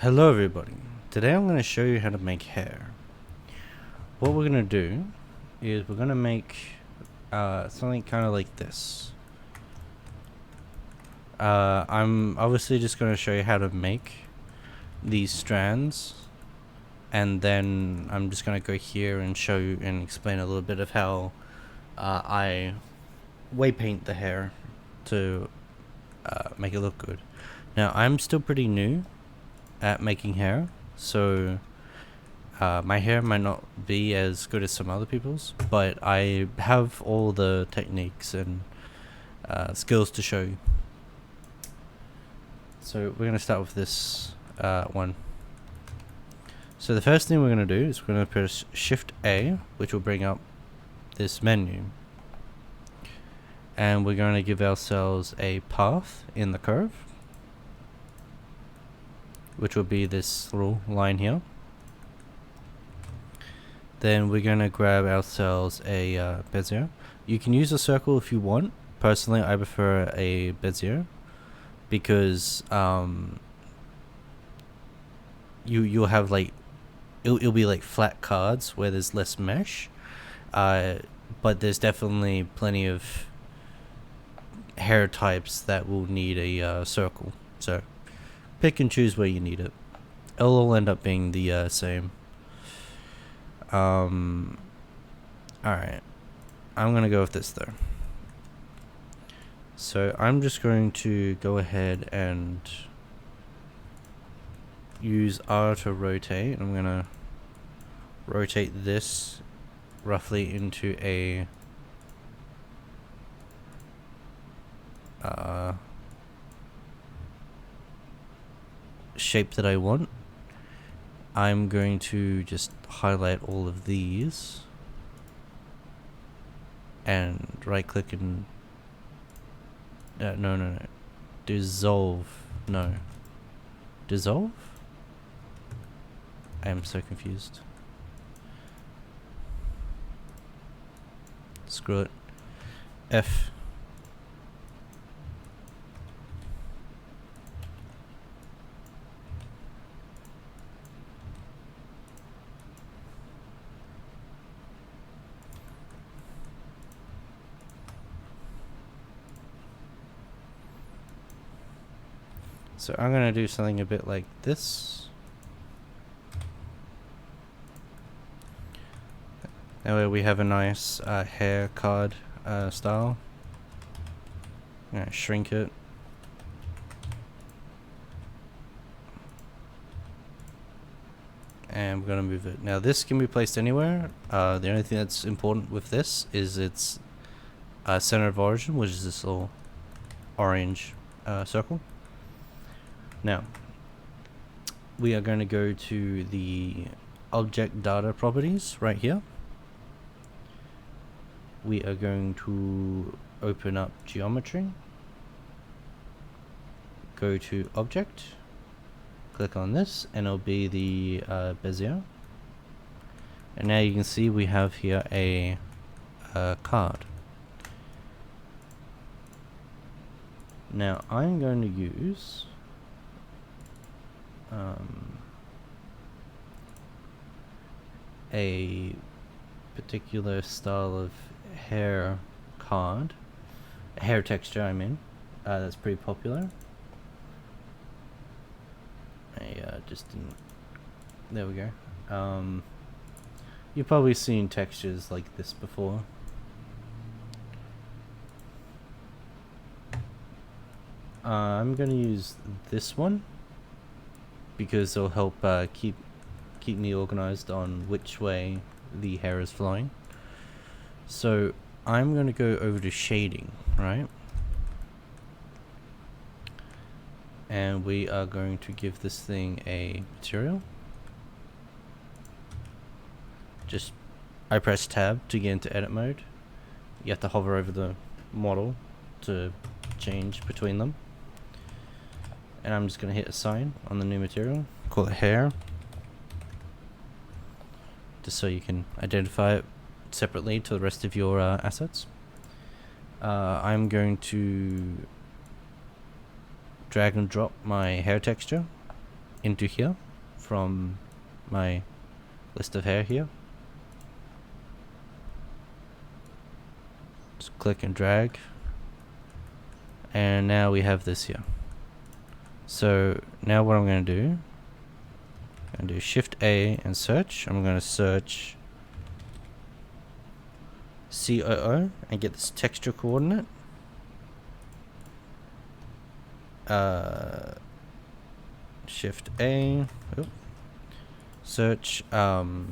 Hello everybody, today I'm going to show you how to make hair. What we're going to do is we're going to make something kind of like this. I'm obviously just going to show you how to make these strands, and then I'm just going to go here and show you and explain a little bit of how I way paint the hair to make it look good. Now I'm still pretty new at making hair, so my hair might not be as good as some other people's, but I have all the techniques and skills to show you. So we're going to start with this one. So the first thing we're going to do is we're going to press Shift A, which will bring up this menu. And we're going to give ourselves a path in the curve, which will be this little line here. Then we're going to grab ourselves a bezier. You can use a circle if you want. Personally, I prefer a bezier because you'll have like it'll be like flat cards where there's less mesh, but there's definitely plenty of hair types that will need a circle. So pick and choose where you need it. It'll all end up being the same. Alright. I'm gonna go with this though. So I'm just going to go ahead and use R to rotate. I'm gonna rotate this roughly into a shape that I want. I'm going to just highlight all of these and right click and no, dissolve. No, dissolve. I am so confused. Screw it. F. So I'm gonna do something a bit like this. That way we have a nice hair card style. I'm gonna shrink it. And we're gonna move it. Now this can be placed anywhere. The only thing that's important with this is its center of origin, which is this little orange circle. Now, we are going to go to the object data properties right here. We are going to open up geometry, go to object, click on this, and it'll be the bezier. And now you can see we have here a card. Now I'm going to use a particular style of hair card, hair texture I mean, that's pretty popular. I just didn't, there we go. You've probably seen textures like this before. I'm gonna use this one because it'll help keep me organized on which way the hair is flowing. So I'm going to go over to shading, right? And we are going to give this thing a material. I press tab to get into edit mode. You have to hover over the model to change between them. And I'm just going to hit assign on the new material, call it hair, just so you can identify it separately to the rest of your assets. I'm going to drag and drop my hair texture into here from my list of hair here. Just click and drag. And now we have this here. So now what I'm going to do, I'm going to do Shift A and search. I'm going to search COO and get this texture coordinate. Shift A, search MAP,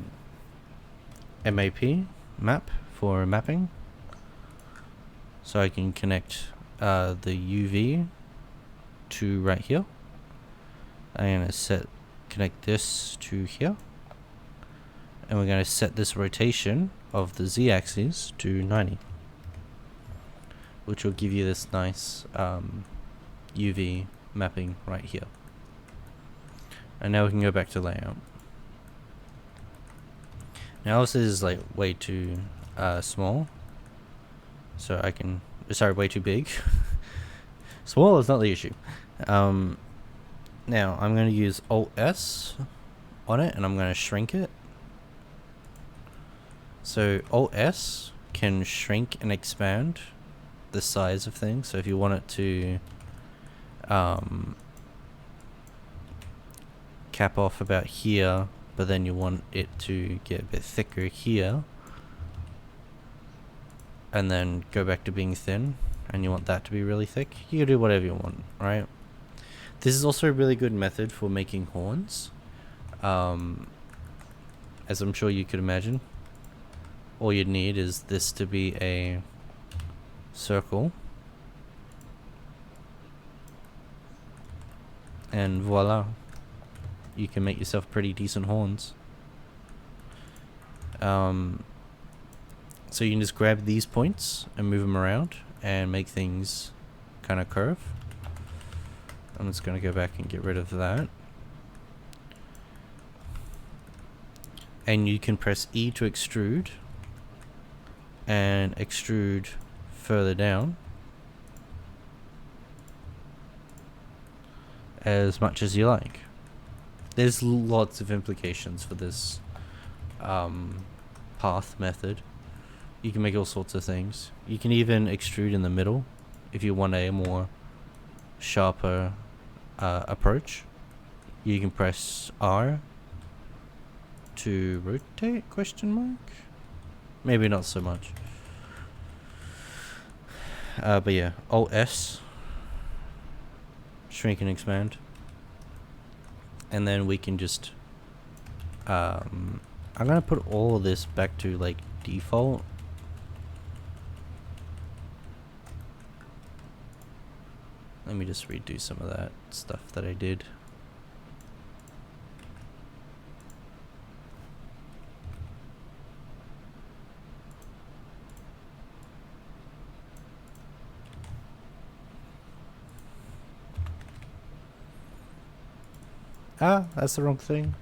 map for mapping. So I can connect the UV to right here. I'm gonna connect this to here. And we're gonna set this rotation of the Z-axis to 90. Which will give you this nice UV mapping right here. And now we can go back to layout. Now this is like way too small. So I can, sorry, way too big. Small is not the issue. Now I'm going to use Alt S on it and I'm going to shrink it. So Alt S can shrink and expand the size of things. So if you want it to cap off about here, but then you want it to get a bit thicker here, and then go back to being thin, and you want that to be really thick, you can do whatever you want, right? This is also a really good method for making horns, as I'm sure you could imagine. All you'd need is this to be a circle, and voila, you can make yourself pretty decent horns. So you can just grab these points and move them around and make things kind of curve. I'm just going to go back and get rid of that. And you can press E to extrude and extrude further down as much as you like. There's lots of implications for this path method. You can make all sorts of things. You can even extrude in the middle if you want a more sharper approach. You can press R to rotate, question mark? Maybe not so much. But yeah, Alt S, shrink and expand. And then we can just I'm gonna put all of this back to like default. Let me just redo some of that stuff that I did. Ah, that's the wrong thing.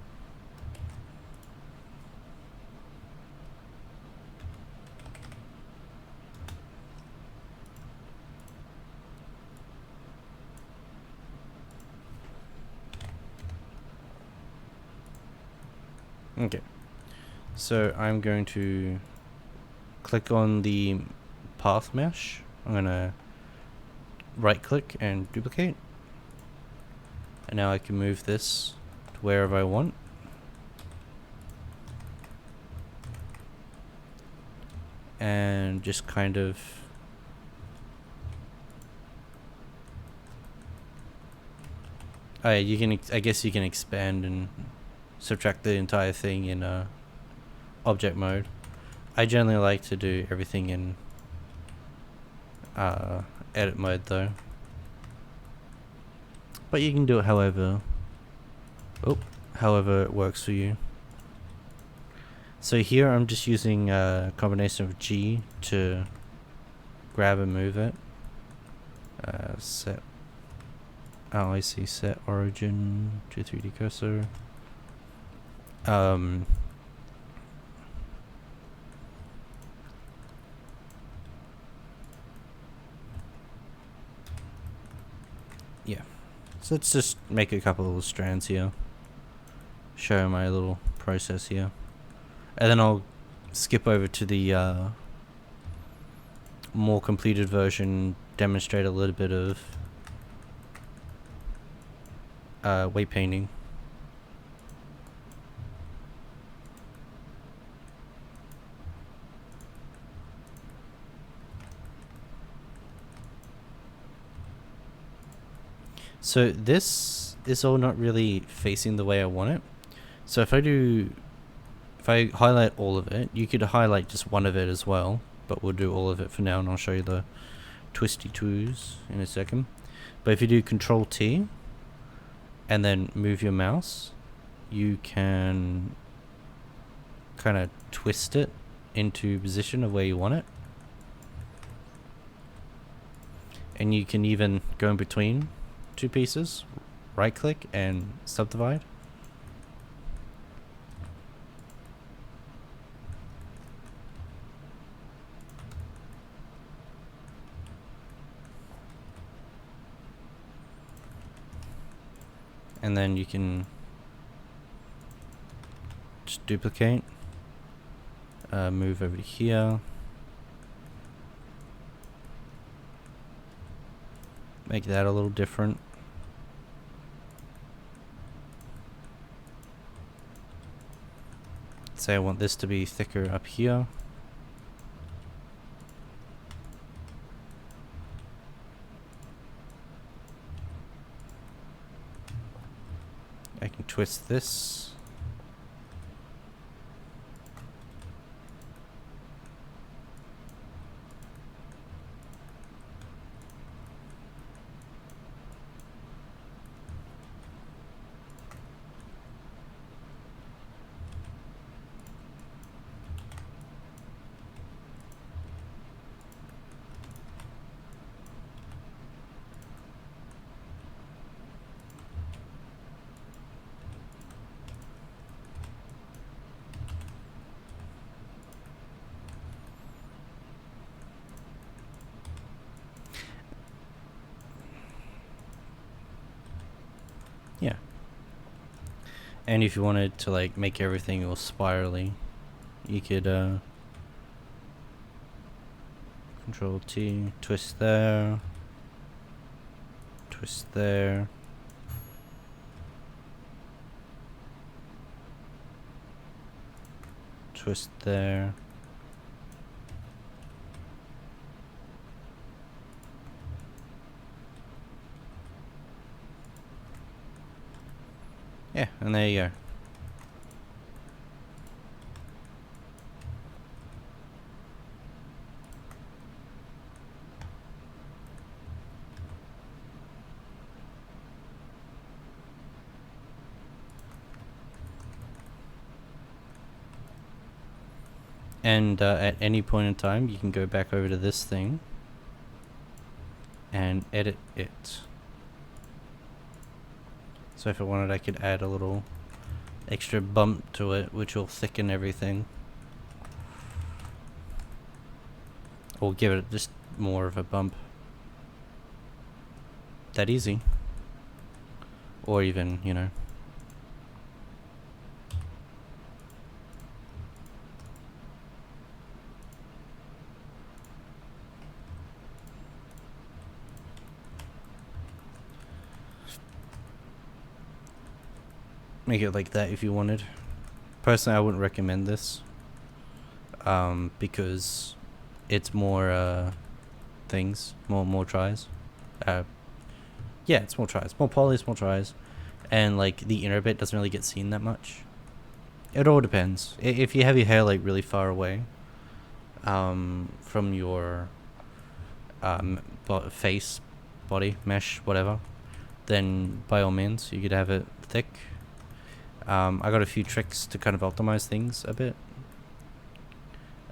Okay, so I'm going to click on the path mesh. I'm gonna right click and duplicate, and now I can move this to wherever I want. And just kind of you can I guess you can expand and subtract the entire thing in object mode. I generally like to do everything in edit mode though, but you can do it however it works for you. So here I'm just using a combination of G to grab and move it. Set, oh I see, set origin to 3D cursor. Yeah, so let's just make a couple of strands here. show my little process here. And then I'll skip over to the more completed version, demonstrate a little bit of weight painting. So this is all not really facing the way I want it. So if I highlight all of it, you could highlight just one of it as well, but we'll do all of it for now, and I'll show you the twisty twos in a second. But if you do Control T and then move your mouse, you can kind of twist it into position of where you want it. And you can even go in between two pieces, right click and subdivide. And then you can just duplicate, move over here, make that a little different. Say I want this to be thicker up here. I can twist this. Yeah. And if you wanted to like make everything all spirally, you could Control T, twist there, twist there, twist there. Yeah, and there you go. And at any point in time, you can go back over to this thing and edit it. So if I wanted, I could add a little extra bump to it, which will thicken everything. Or give it just more of a bump. That easy. Or even, you know. Make it like that if you wanted. Personally, I wouldn't recommend this. Because it's more things, more tries. Yeah, it's more tries, more polys, more tries, and like the inner bit doesn't really get seen that much. It all depends. If you have your hair like really far away, from your face, body, mesh, whatever, then by all means you could have it thick. I got a few tricks to kind of optimize things a bit.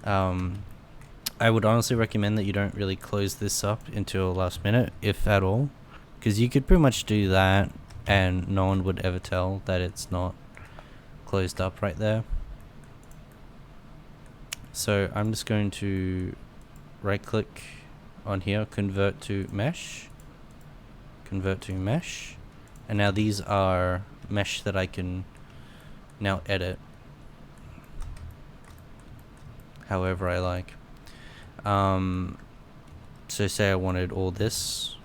I would honestly recommend that you don't really close this up until last minute, if at all, because you could pretty much do that and no one would ever tell that it's not closed up right there. So I'm just going to right click on here, convert to mesh, and now these are mesh that I can now edit however I like. So say I wanted all this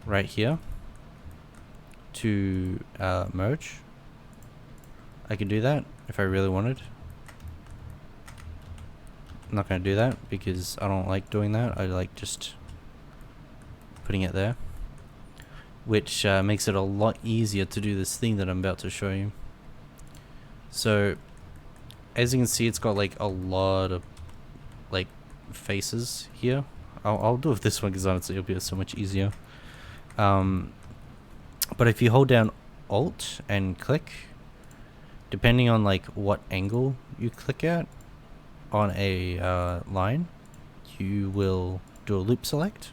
right here to merge. I could do that if I really wanted. I'm not going to do that because I don't like doing that. I like just putting it there, which makes it a lot easier to do this thing that I'm about to show you. So as you can see, it's got like a lot of like faces here. I'll do it with this one because honestly it'll be so much easier. But if you hold down Alt and click, depending on like what angle you click at on a line, you will do a loop select.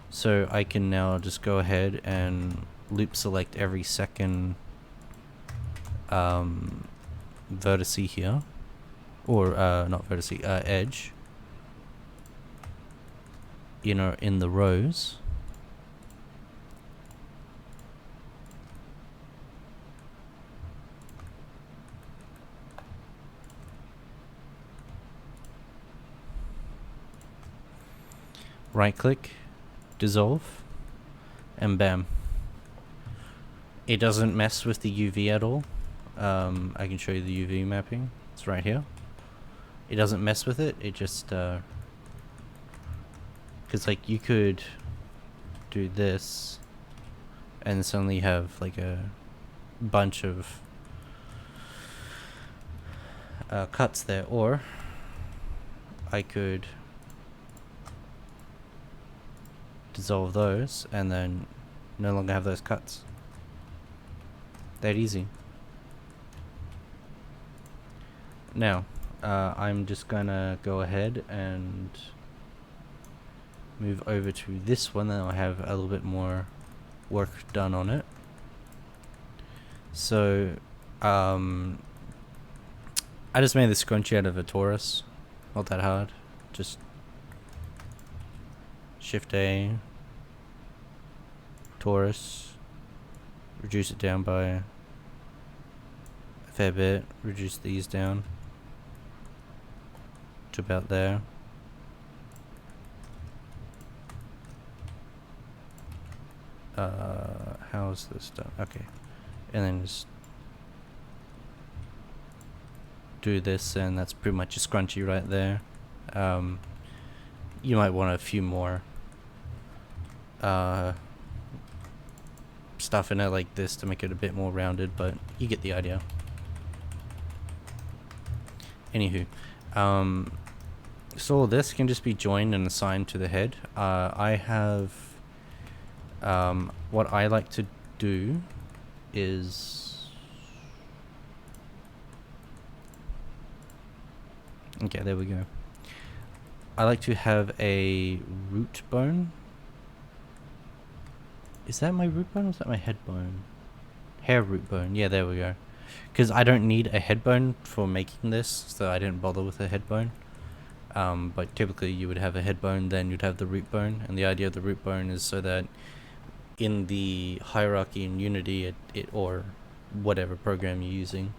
So I can now just go ahead and loop select every second vertex here, or not vertex, edge, you know, in the rows. Right click, dissolve, and bam. It doesn't mess with the UV at all. I can show you the UV mapping. It's right here. It doesn't mess with it. It just because like you could do this and suddenly have like a bunch of cuts there, or I could dissolve those and then no longer have those cuts. That easy. Now I'm just gonna go ahead and move over to this one, then I'll have a little bit more work done on it. So I just made the scrunchie out of a torus. Not that hard. Just Shift A, torus, reduce it down by a fair bit, reduce these down to about there. How is this done? Okay. And then just do this, and that's pretty much a scrunchie right there. You might want a few more stuff in it like this to make it a bit more rounded, but you get the idea. Anywho, so all this can just be joined and assigned to the head. I have what I like to do is, okay, there we go. I like to have a root bone. Is that my root bone or is that my head bone? Hair root bone. Yeah, there we go. Because I don't need a head bone for making this, so I didn't bother with a head bone. But typically you would have a head bone, then you'd have the root bone. And the idea of the root bone is so that in the hierarchy in Unity, it or whatever program you're using,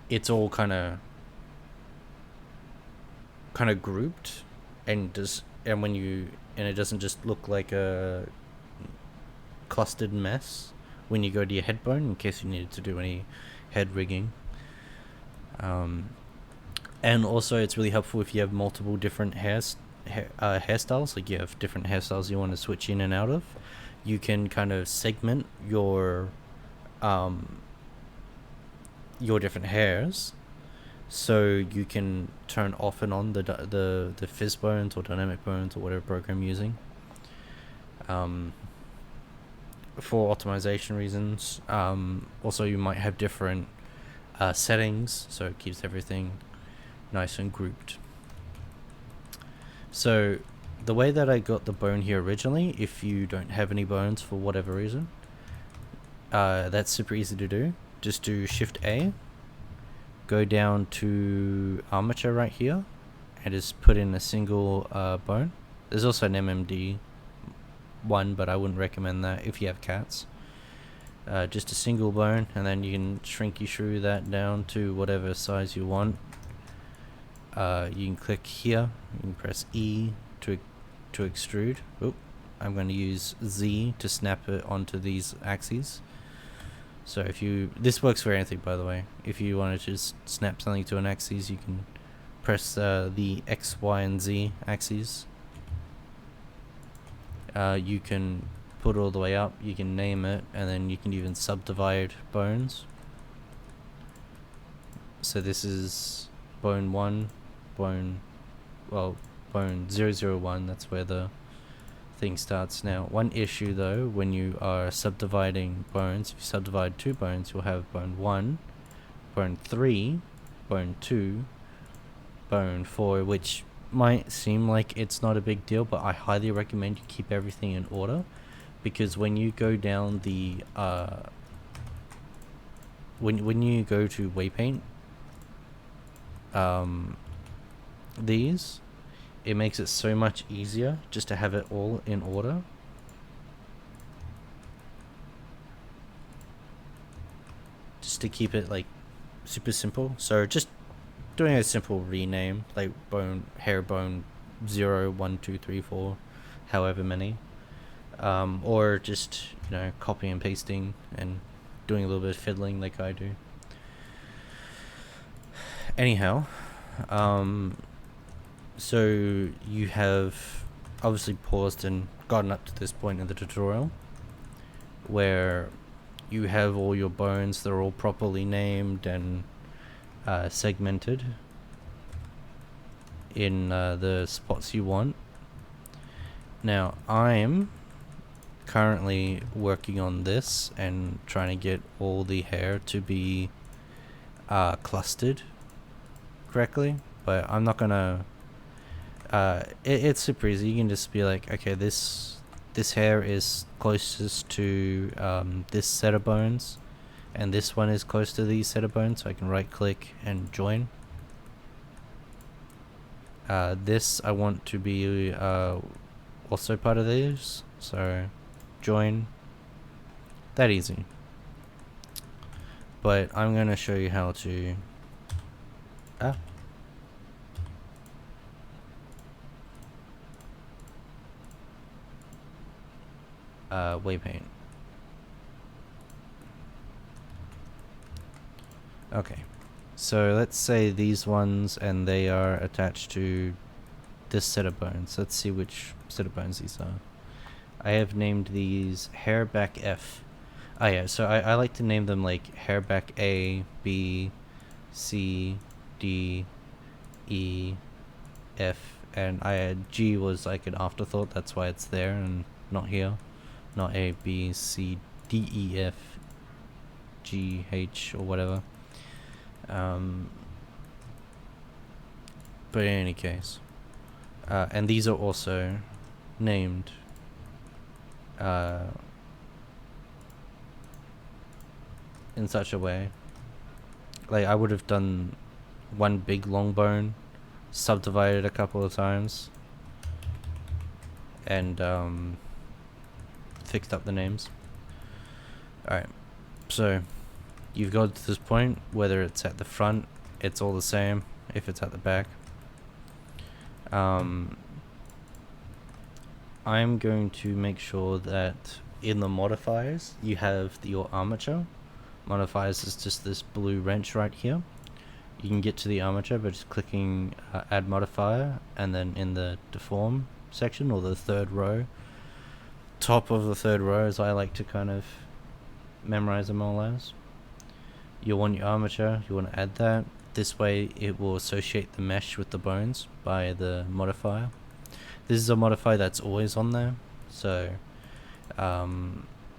it's all kind of grouped, and it doesn't just look like a clustered mess when you go to your head bone, in case you needed to do any head rigging. And also it's really helpful if you have multiple different hairstyles, like you have different hairstyles you want to switch in and out of. You can kind of segment your different hairs, so you can turn off and on the fizz bones or dynamic bones or whatever program you're using, for optimization reasons. Also, you might have different settings, so it keeps everything nice and grouped. So the way that I got the bone here originally, if you don't have any bones for whatever reason, that's super easy to do. Just do Shift A, go down to armature right here, and just put in a single bone. There's also an MMD one, but I wouldn't recommend that if you have cats. Just a single bone, and then you can shrink your shrew that down to whatever size you want. You can click here, you can press E to extrude. Oop, I'm going to use Z to snap it onto these axes. So if you, this works for anything by the way, if you want to just snap something to an axis, you can press the X, Y, and Z axes. You can put all the way up, you can name it, and then you can even subdivide bones. So this is bone 1, bone 001, that's where the thing starts. Now, one issue though, when you are subdividing bones, if you subdivide 2 bones, you'll have bone 1, bone 3, bone 2, bone 4, which might seem like it's not a big deal, but I highly recommend you keep everything in order, because when you go down the when you go to waypaint these, it makes it so much easier just to have it all in order. Just to keep it like super simple. So just doing a simple rename, like hair bone 0, 1, 2, 3, 4, however many. Or just, copy and pasting and doing a little bit of fiddling like I do. Anyhow, so you have obviously paused and gotten up to this point in the tutorial where you have all your bones, they're all properly named and segmented in the spots you want. Now I'm currently working on this and trying to get all the hair to be clustered correctly, but I'm not gonna it's super easy. You can just be like, okay, this hair is closest to this set of bones, and this one is close to these set of bones, so I can right click and join. This I want to be also part of these, so join. That easy. But I'm gonna show you how to waypaint. Okay, so let's say these ones, and they are attached to this set of bones. Let's see which set of bones these are. I have named these hairback F. Oh yeah, so I like to name them like hairback A, B, C, D, E, F, and G was like an afterthought, that's why it's there and not here. Not A, B, C, D, E, F, G, H, or whatever. But in any case, and these are also named in such a way, like I would have done one big long bone, subdivided a couple of times, and fixed up the names. Alright, so you've got to this point, whether it's at the front, it's all the same. If it's at the back, I'm going to make sure that in the modifiers you have your armature. Modifiers is just this blue wrench right here. You can get to the armature by just clicking add modifier, and then in the deform section, or the third row, top of the third row, as I like to kind of memorize them all as, you want your armature, you want to add that. This way it will associate the mesh with the bones by the modifier. This is a modifier that's always on there, so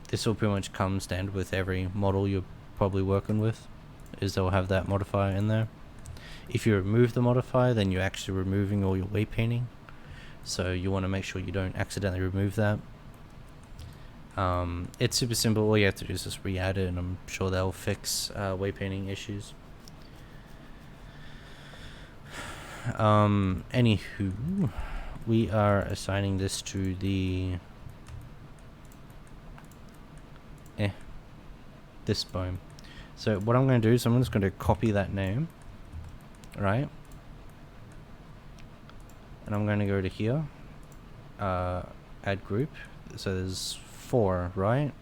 this will pretty much come standard with every model you're probably working with, is they'll have that modifier in there. If you remove the modifier, then you're actually removing all your weight painting, so you want to make sure you don't accidentally remove that. It's super simple. All you have to do is just re-add it, and I'm sure they'll fix weight painting issues. Anywho, we are assigning this to the this bone. So what I'm going to do is I'm just going to copy that name, right? And I'm going to go to here, add group. So there's 4, right?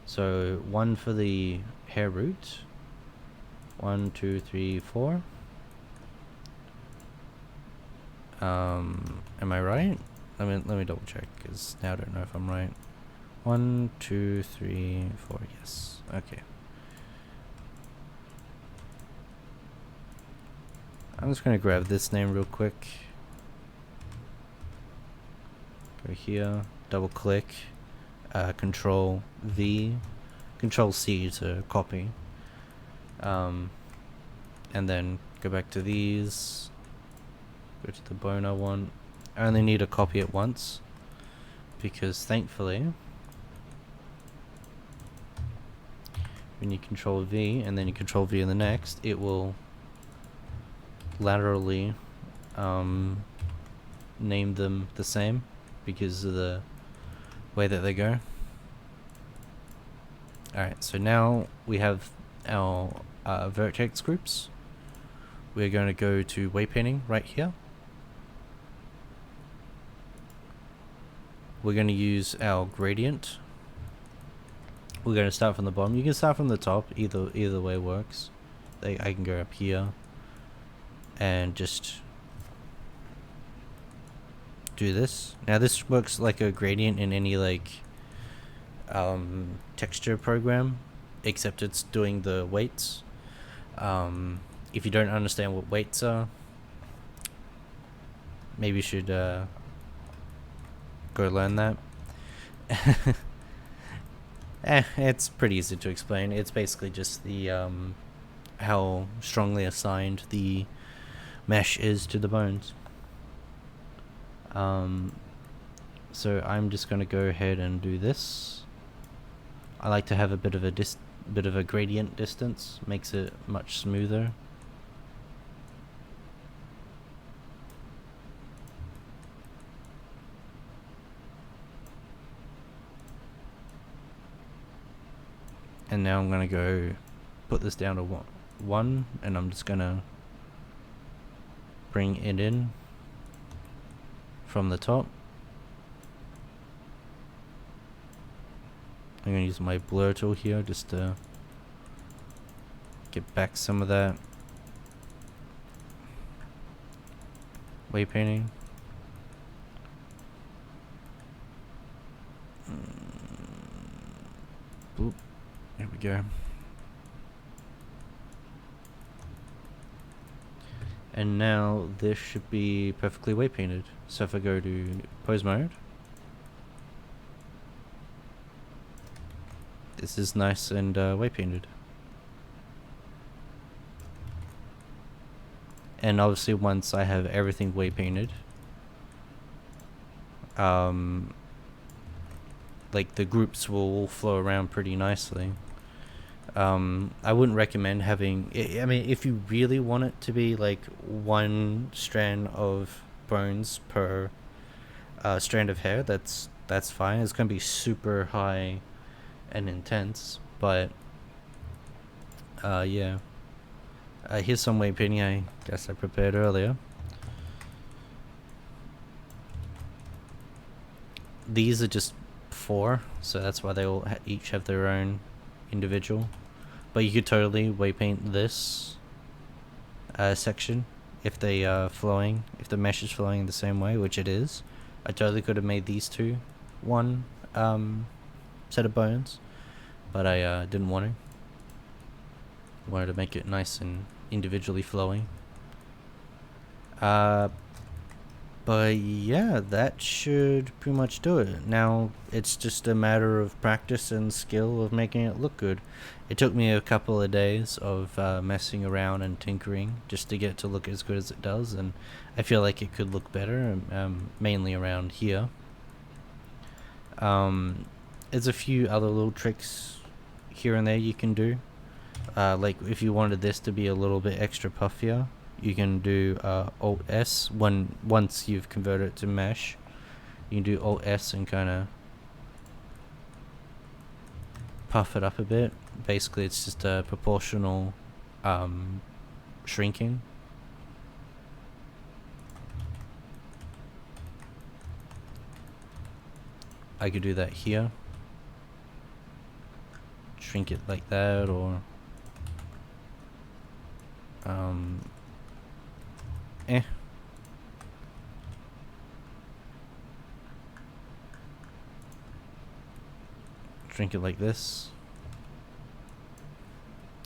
So 1 for the hair root. 1, 2, 3, 4. Am I right? Let me double check, because now I don't know if I'm right. 1, 2, 3, 4. Yes. Okay. I'm just gonna grab this name real quick. Go here, double click, Control V, Control C to copy, and then go back to these. Go to the bone I want. I only need to copy it once, because thankfully, when you Control V and then you Control V in the next, it will laterally name them the same because of the way that they go. Alright, so now we have our vertex groups. We're going to go to weight painting right here. We're going to use our gradient. We're going to start from the bottom. You can start from the top. Either way works. I can go up here and just do this. Now this works like a gradient in any like texture program, except it's doing the weights. If you don't understand what weights are, maybe you should go learn that. It's pretty easy to explain. It's basically just the how strongly assigned the mesh is to the bones. So I'm just going to go ahead and do this. I like to have a bit of a gradient distance, makes it much smoother. And now I'm going to go put this down to 1, and I'm just going to bring it in from the top. I'm going to use my blur tool here just to get back some of that weight painting. Boop. There we go. And now this should be perfectly weight painted. So if I go to pose mode, this is nice and weight painted. And obviously once I have everything weight painted, like the groups will all flow around pretty nicely. I wouldn't recommend having, I mean, if you really want it to be like 1 strand of bones per strand of hair, that's fine. It's going to be super high and intense, but yeah. Here's some weight painting I guess I prepared earlier. These are just 4, so that's why they all each have their own individual. But you could totally weight paint this section if they are flowing, if the mesh is flowing the same way, which it is. I totally could have made these 2 1 set of bones, but I didn't want to. I wanted to make it nice and individually flowing. But yeah, that should pretty much do it. Now it's just a matter of practice and skill of making it look good. It took me a couple of days of messing around and tinkering just to get it to look as good as it does, and I feel like it could look better, mainly around here. There's a few other little tricks here and there you can do. Like if you wanted this to be a little bit extra puffier, you can do Alt S once you've converted it to mesh. You can do Alt S and kind of puff it up a bit. Basically, it's just a proportional shrinking. I could do that here. Shrink it like that, or shrink it like this.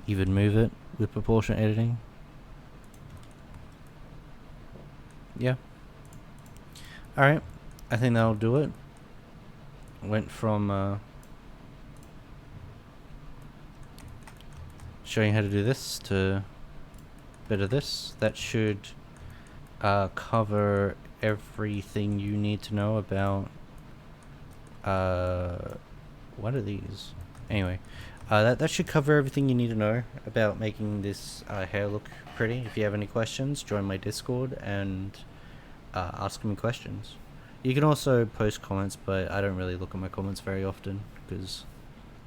Even move it with proportion editing. Yeah. Alright, I think that'll do it. Went from showing how to do this to a bit of this. That should cover everything you need to know about what are these? Anyway, that should cover everything you need to know about making this hair look pretty. If you have any questions, join my Discord and ask me questions. You can also post comments, but I don't really look at my comments very often because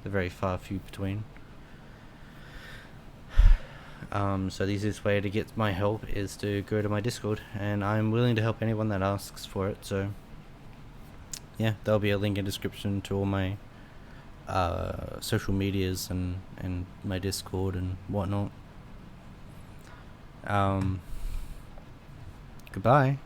they're very few between. So the easiest way to get my help is to go to my Discord, and I'm willing to help anyone that asks for it. So yeah, there'll be a link in the description to all my social medias and my Discord and whatnot. Goodbye.